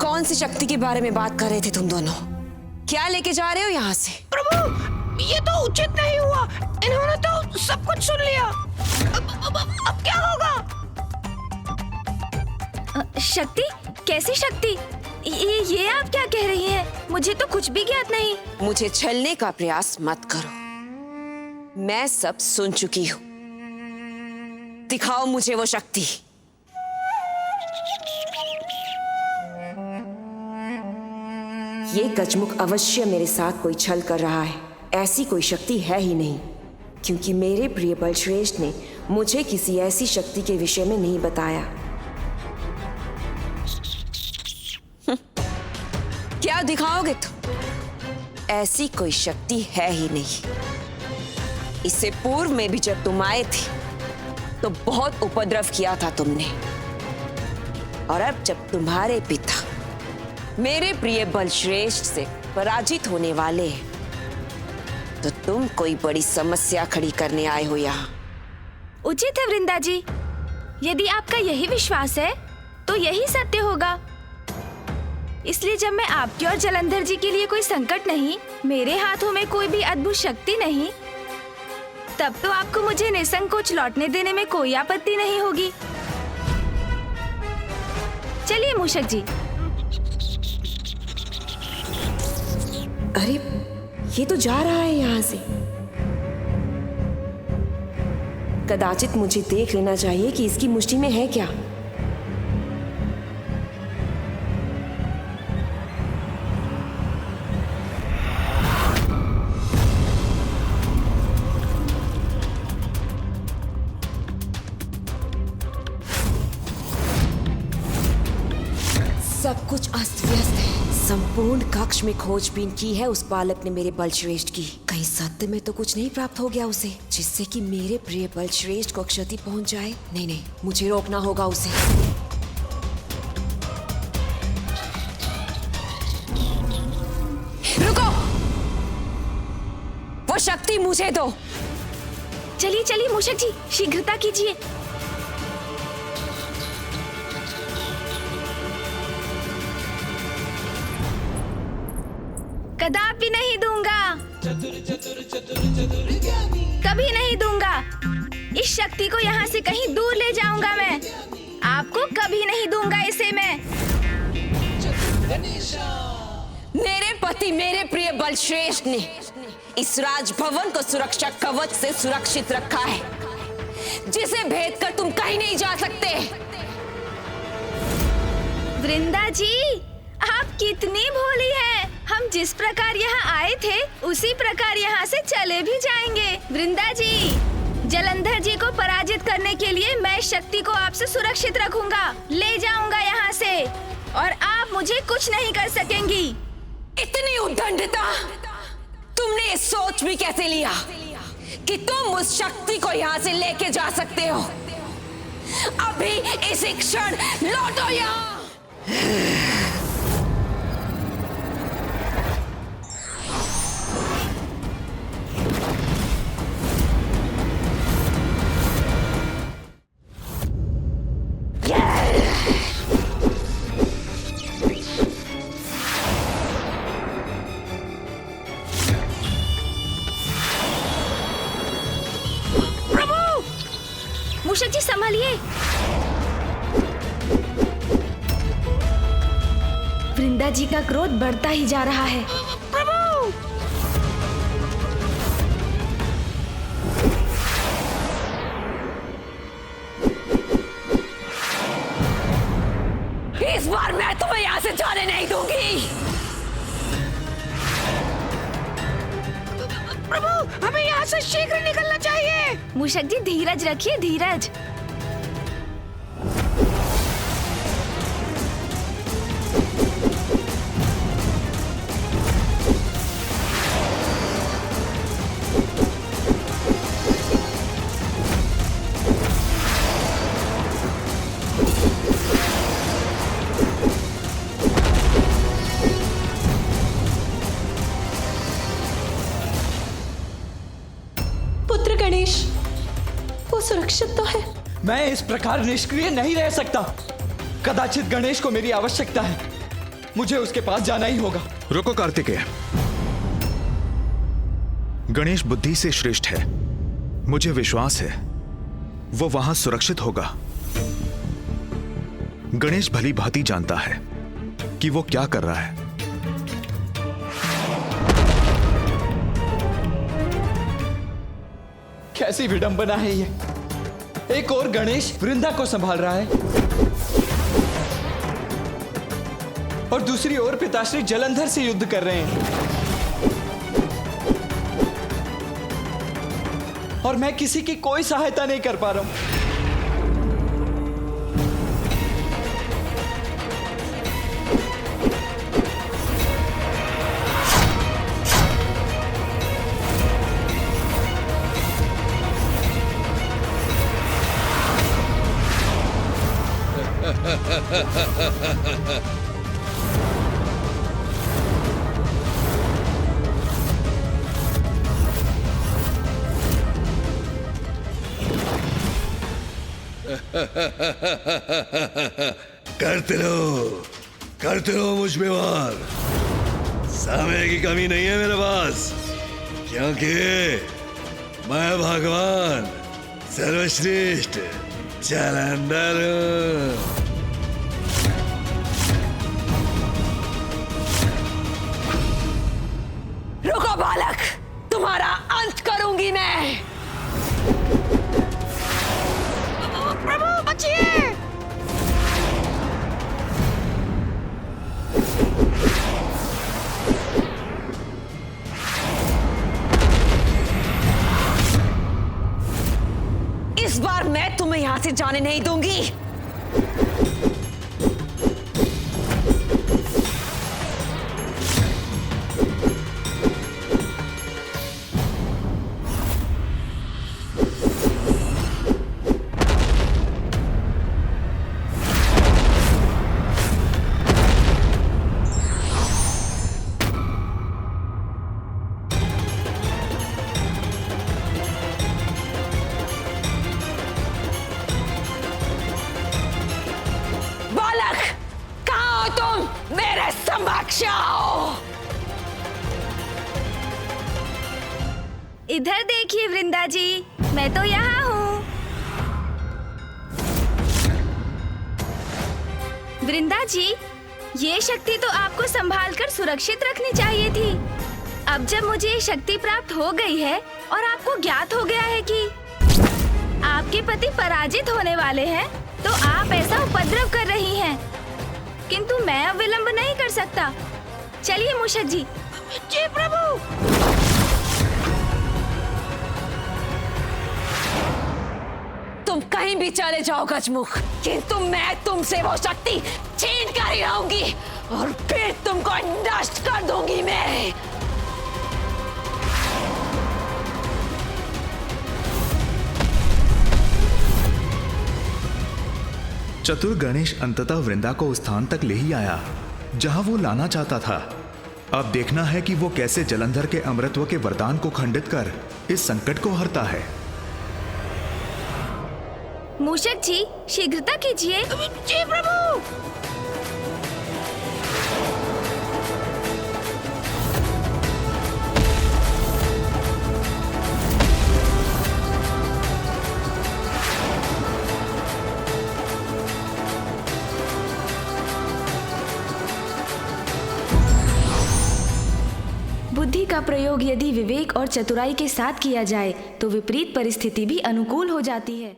कौन सी शक्ति के बारे में बात कर रहे थे तुम दोनों? क्या लेके जा रहे हो यहाँ से? प्रभु, ये तो उचित नहीं हुआ। इन्होंने तो सब कुछ सुन लिया। अब क्या होगा? शक्ति? कैसी शक्ति? ये आप क्या कह रही हैं? मुझे तो कुछ भी ज्ञात नहीं। मुझे छलने का प्रयास मत करो। मैं सब सुन चुकी हूँ। दिखाओ मुझे वो शक्ति। ये गजमुख अवश्य मेरे साथ कोई छल कर रहा है। ऐसी कोई शक्ति है ही नहीं, क्योंकि मेरे प्रिय बलश्रेष्ठ ने मुझे किसी ऐसी शक्ति के विषय में नहीं बताया। क्या दिखाओगे तुम? ऐसी कोई शक्ति है ही नहीं। इससे पूर्व में भी जब तुम आए थे तो बहुत उपद्रव किया था तुमने, और अब जब तुम्हारे पिता मेरे प्रिय बलश्रेष्ठ से पराजित होने वाले हैं तो तुम कोई बड़ी समस्या खड़ी करने आए हो यहाँ। उचित है वृंदा जी। यदि आपका यही विश्वास है तो यही सत्य होगा। इसलिए जब मैं आपके और जलंधर जी के लिए कोई संकट नहीं, मेरे हाथों में कोई भी अद्भुत शक्ति नहीं, तब तो आपको मुझे निसंकोच लौटने देने में कोई आपत्ति नहीं होगी। चलिए मूषक जी। अरे ये तो जा रहा है यहाँ से। कदाचित मुझे देख लेना चाहिए कि इसकी मुट्ठी में है क्या। सब कुछ अस्त व्यस्त है। संपूर्ण कक्ष में खोजबीन की है उस बालक ने मेरे बलश्रेष्ठ की। कहीं सत्य में तो कुछ नहीं प्राप्त हो गया उसे, जिससे कि मेरे प्रिय बलश्रेष्ठ को क्षति पहुंच जाए। नहीं नहीं, मुझे रोकना होगा उसे। रुको! वो शक्ति मुझे दो। चलिए चलिए मूषक जी, शीघ्रता कीजिए। कदापि नहीं दूंगा, कभी नहीं दूंगा। इस शक्ति को यहाँ से कहीं दूर ले जाऊंगा मैं। आपको कभी नहीं दूंगा इसे मैं। मेरे पति मेरे प्रिय बलश्रेष्ठ ने इस राजभवन को सुरक्षा कवच से सुरक्षित रखा है, जिसे भेद कर तुम कहीं नहीं जा सकते। वृंदा जी, आप कितनी भोली हैं। हम जिस प्रकार यहाँ आए थे उसी प्रकार यहाँ से चले भी जाएंगे। वृंदा जी, जलंधर जी को पराजित करने के लिए मैं शक्ति को आपसे सुरक्षित रखूंगा, ले जाऊंगा यहाँ से, और आप मुझे कुछ नहीं कर सकेंगी। इतनी उद्दंडता तुमने सोच भी कैसे लिया कि तुम उस शक्ति को यहाँ से लेके जा सकते हो? अभी इसी क्षण लौटो यहाँ। मूषक जी संभालिए। वृंदा जी का क्रोध बढ़ता ही जा रहा है। प्रभु! इस बार मैं तुम्हें यहाँ से जाने नहीं दूंगी। प्रभु, हमें यहाँ से शीघ्र निकलना चाहिए। मूषक जी धीरज रखिए, धीरज। गणेश, वो सुरक्षित तो है। मैं इस प्रकार निष्क्रिय नहीं रह सकता। कदाचित गणेश को मेरी आवश्यकता है। मुझे उसके पास जाना ही होगा। रुको कार्तिकेय, गणेश बुद्धि से श्रेष्ठ है। मुझे विश्वास है वो वहां सुरक्षित होगा। गणेश भली भांति जानता है कि वो क्या कर रहा है। कैसी विडंबना है ये। एक और गणेश वृंदा को संभाल रहा है और दूसरी ओर पिताश्री जलंधर से युद्ध कर रहे हैं, और मैं किसी की कोई सहायता नहीं कर पा रहा हूं। करते रहो मुझ में वार। समय की कमी नहीं है मेरे पास, क्योंकि मैं भगवान सर्वश्रेष्ठ जलंधर हूं। रुको बालक, तुम्हारा अंत करूंगी मैं। प्रभु बचिए। इस बार मैं तुम्हें यहां से जाने नहीं दूंगी। इधर देखिए वृंदा जी, मैं तो यहाँ हूँ। वृंदा जी, ये शक्ति तो आपको संभाल कर सुरक्षित रखनी चाहिए थी। अब जब मुझे ये शक्ति प्राप्त हो गई है और आपको ज्ञात हो गया है कि आपके पति पराजित होने वाले हैं, तो आप ऐसा उपद्रव कर रही हैं। किंतु मैं अब विलंब नहीं कर सकता। चलिए मूषक जी। जी प्रभु। तुम कहीं भी चले जाओ गजमुख, किंतु मैं तुमसे वो शक्ति छीन कर ही रहूंगी और फिर तुमको नष्ट कर दूंगी मैं। चतुर गणेश अंततः वृंदा को उस स्थान तक ले ही आया जहां वो लाना चाहता था। अब देखना है कि वो कैसे जलंधर के अमृतत्व के वरदान को खंडित कर इस संकट को हरता है। मूषक जी, शीघ्रता कीजिए। जी प्रभु। बुद्धि का प्रयोग यदि विवेक और चतुराई के साथ किया जाए तो विपरीत परिस्थिति भी अनुकूल हो जाती है।